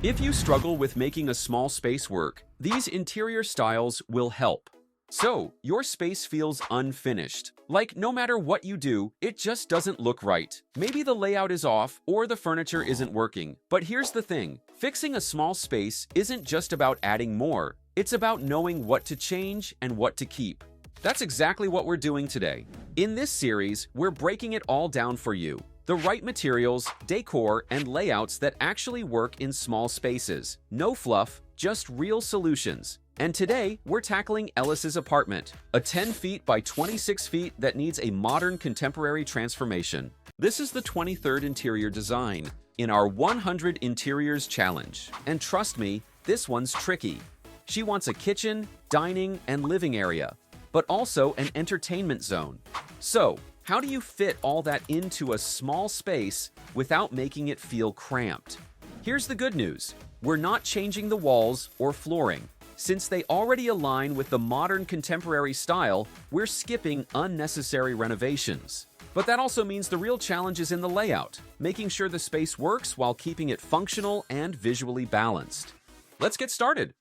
If you struggle with making a small space work, these interior styles will help. So, your space feels unfinished. Like, no matter what you do, it just doesn't look right. Maybe the layout is off or the furniture isn't working. But here's the thing, fixing a small space isn't just about adding more. It's about knowing what to change and what to keep. That's exactly what we're doing today. In this series, we're breaking it all down for you. The right materials, decor, and layouts that actually work in small spaces. No fluff, just real solutions. And today, we're tackling Ellis's apartment, a 10 feet by 26 feet that needs a modern contemporary transformation. This is the 23rd interior design in our 100 Interiors Challenge. And trust me, this one's tricky. She wants a kitchen, dining, and living area, but also an entertainment zone. So, how do you fit all that into a small space without making it feel cramped? Here's the good news. We're not changing the walls or flooring. Since they already align with the modern contemporary style, we're skipping unnecessary renovations. But that also means the real challenge is in the layout, making sure the space works while keeping it functional and visually balanced. Let's get started.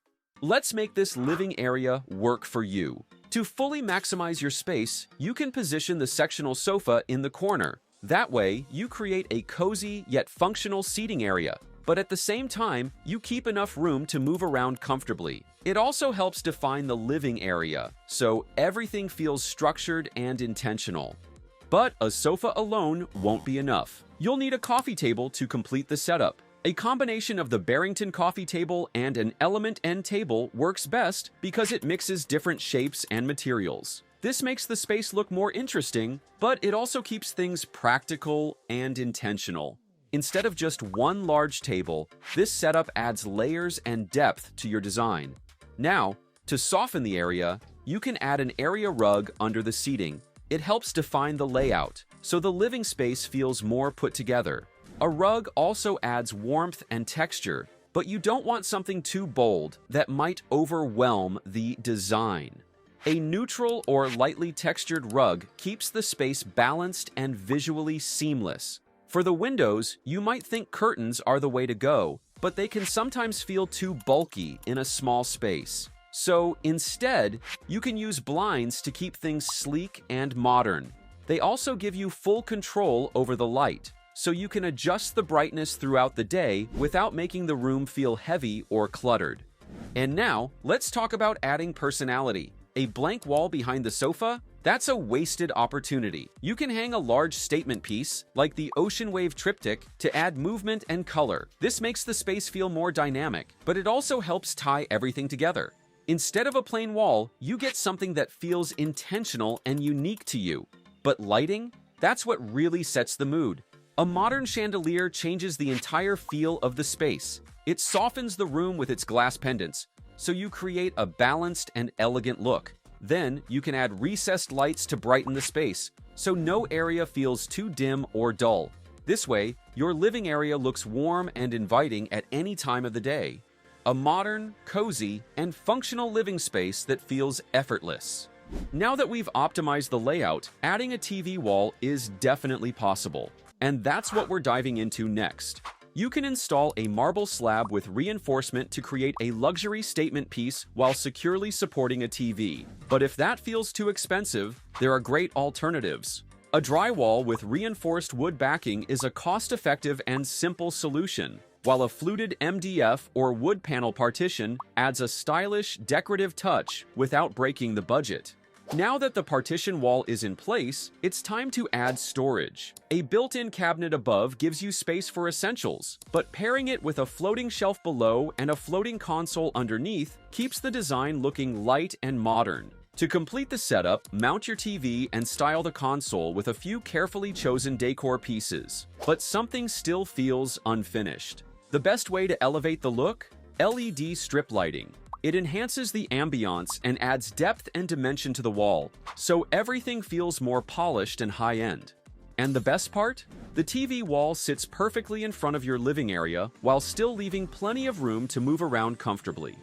Let's make this living area work for you. To fully maximize your space, you can position the sectional sofa in the corner. That way, you create a cozy yet functional seating area. But at the same time, you keep enough room to move around comfortably. It also helps define the living area, so everything feels structured and intentional. But a sofa alone won't be enough. You'll need a coffee table to complete the setup. A combination of the Barrington coffee table and an Element end table works best because it mixes different shapes and materials. This makes the space look more interesting, but it also keeps things practical and intentional. Instead of just one large table, this setup adds layers and depth to your design. Now, to soften the area, you can add an area rug under the seating. It helps define the layout, so the living space feels more put together. A rug also adds warmth and texture, but you don't want something too bold that might overwhelm the design. A neutral or lightly textured rug keeps the space balanced and visually seamless. For the windows, you might think curtains are the way to go, but they can sometimes feel too bulky in a small space. So instead, you can use blinds to keep things sleek and modern. They also give you full control over the light, so you can adjust the brightness throughout the day without making the room feel heavy or cluttered. And now, let's talk about adding personality. A blank wall behind the sofa? That's a wasted opportunity. You can hang a large statement piece, like the Ocean Wave triptych, to add movement and color. This makes the space feel more dynamic, but it also helps tie everything together. Instead of a plain wall, you get something that feels intentional and unique to you. But lighting? That's what really sets the mood. A modern chandelier changes the entire feel of the space. It softens the room with its glass pendants, so you create a balanced and elegant look. Then, you can add recessed lights to brighten the space, so no area feels too dim or dull. This way, your living area looks warm and inviting at any time of the day. A modern, cozy, and functional living space that feels effortless. Now that we've optimized the layout, adding a TV wall is definitely possible. And that's what we're diving into next. You can install a marble slab with reinforcement to create a luxury statement piece while securely supporting a TV. But if that feels too expensive, there are great alternatives. A drywall with reinforced wood backing is a cost-effective and simple solution, while a fluted MDF or wood panel partition adds a stylish, decorative touch without breaking the budget. Now that the partition wall is in place, it's time to add storage. A built-in cabinet above gives you space for essentials, but pairing it with a floating shelf below and a floating console underneath keeps the design looking light and modern. To complete the setup, mount your TV and style the console with a few carefully chosen decor pieces. But something still feels unfinished. The best way to elevate the look? LED strip lighting. It enhances the ambiance and adds depth and dimension to the wall, so everything feels more polished and high-end. And the best part? The TV wall sits perfectly in front of your living area while still leaving plenty of room to move around comfortably.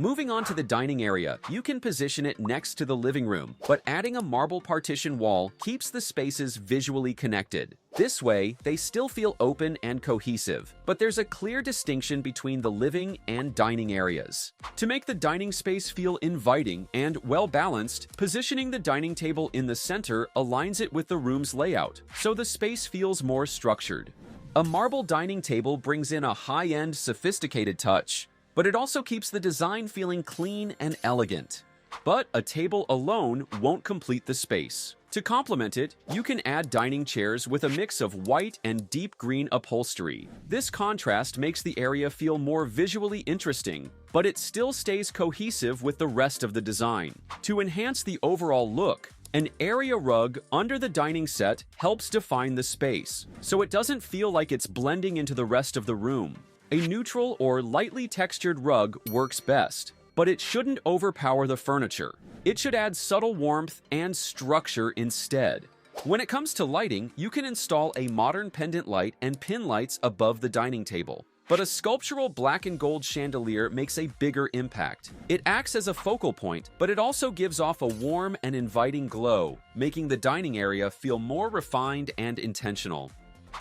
Moving on to the dining area, you can position it next to the living room, but adding a marble partition wall keeps the spaces visually connected. This way, they still feel open and cohesive, but there's a clear distinction between the living and dining areas. To make the dining space feel inviting and well-balanced, positioning the dining table in the center aligns it with the room's layout, so the space feels more structured. A marble dining table brings in a high-end, sophisticated touch, but it also keeps the design feeling clean and elegant. But a table alone won't complete the space. To complement it, you can add dining chairs with a mix of white and deep green upholstery. This contrast makes the area feel more visually interesting, but it still stays cohesive with the rest of the design. To enhance the overall look, an area rug under the dining set helps define the space, so it doesn't feel like it's blending into the rest of the room. A neutral or lightly textured rug works best, but it shouldn't overpower the furniture. It should add subtle warmth and structure instead. When it comes to lighting, you can install a modern pendant light and pin lights above the dining table. But a sculptural black and gold chandelier makes a bigger impact. It acts as a focal point, but it also gives off a warm and inviting glow, making the dining area feel more refined and intentional.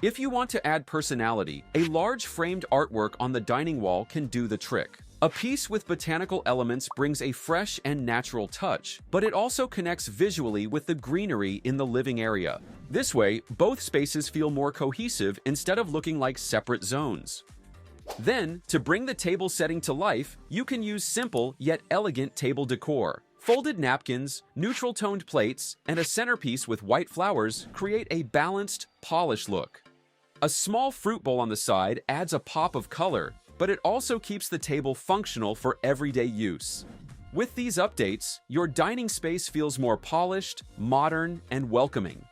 If you want to add personality, a large framed artwork on the dining wall can do the trick. A piece with botanical elements brings a fresh and natural touch, but it also connects visually with the greenery in the living area. This way, both spaces feel more cohesive instead of looking like separate zones. Then, to bring the table setting to life, you can use simple yet elegant table decor. Folded napkins, neutral-toned plates, and a centerpiece with white flowers create a balanced, polished look. A small fruit bowl on the side adds a pop of color, but it also keeps the table functional for everyday use. With these updates, your dining space feels more polished, modern, and welcoming.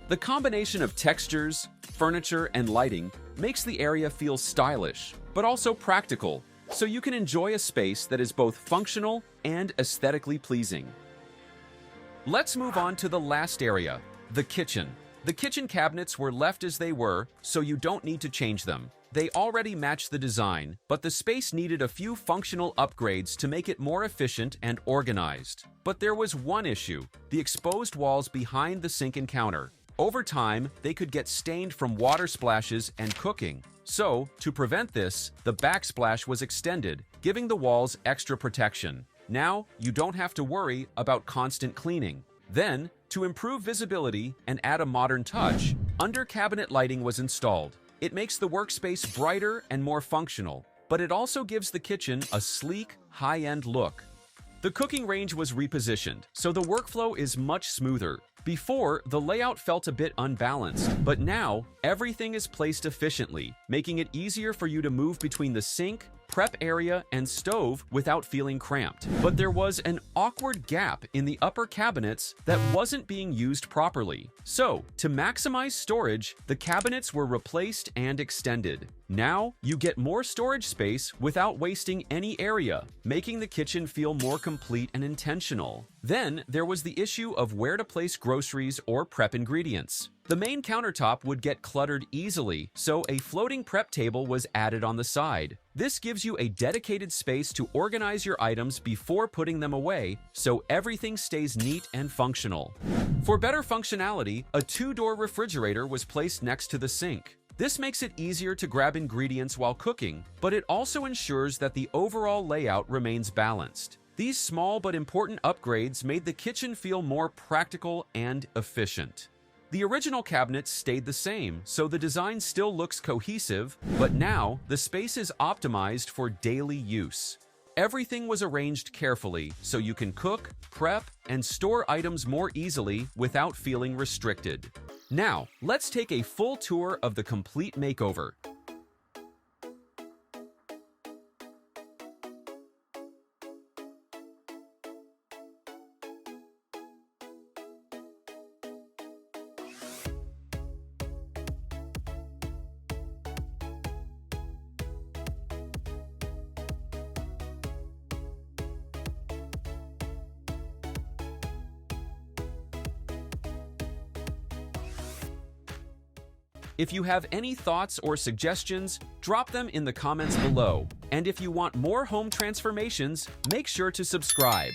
The combination of textures, furniture, and lighting makes the area feel stylish, but also practical, so you can enjoy a space that is both functional and aesthetically pleasing. Let's move on to the last area, the kitchen. The kitchen cabinets were left as they were, so you don't need to change them. They already match the design, but the space needed a few functional upgrades to make it more efficient and organized. But there was one issue: the exposed walls behind the sink and counter. Over time, they could get stained from water splashes and cooking. So, to prevent this, the backsplash was extended, giving the walls extra protection. Now, you don't have to worry about constant cleaning. Then, to improve visibility and add a modern touch, under-cabinet lighting was installed. It makes the workspace brighter and more functional, but it also gives the kitchen a sleek, high-end look. The cooking range was repositioned, so the workflow is much smoother. Before, the layout felt a bit unbalanced, but now, everything is placed efficiently, making it easier for you to move between the sink, prep area, and stove without feeling cramped. But there was an awkward gap in the upper cabinets that wasn't being used properly. So, to maximize storage, the cabinets were replaced and extended. Now, you get more storage space without wasting any area, making the kitchen feel more complete and intentional. Then, there was the issue of where to place groceries or prep ingredients. The main countertop would get cluttered easily, so a floating prep table was added on the side. This gives you a dedicated space to organize your items before putting them away, so everything stays neat and functional. For better functionality, a two-door refrigerator was placed next to the sink. This makes it easier to grab ingredients while cooking, but it also ensures that the overall layout remains balanced. These small but important upgrades made the kitchen feel more practical and efficient. The original cabinets stayed the same, so the design still looks cohesive, but now the space is optimized for daily use. Everything was arranged carefully so you can cook, prep, and store items more easily without feeling restricted. Now, let's take a full tour of the complete makeover. If you have any thoughts or suggestions, drop them in the comments below. And if you want more home transformations, make sure to subscribe.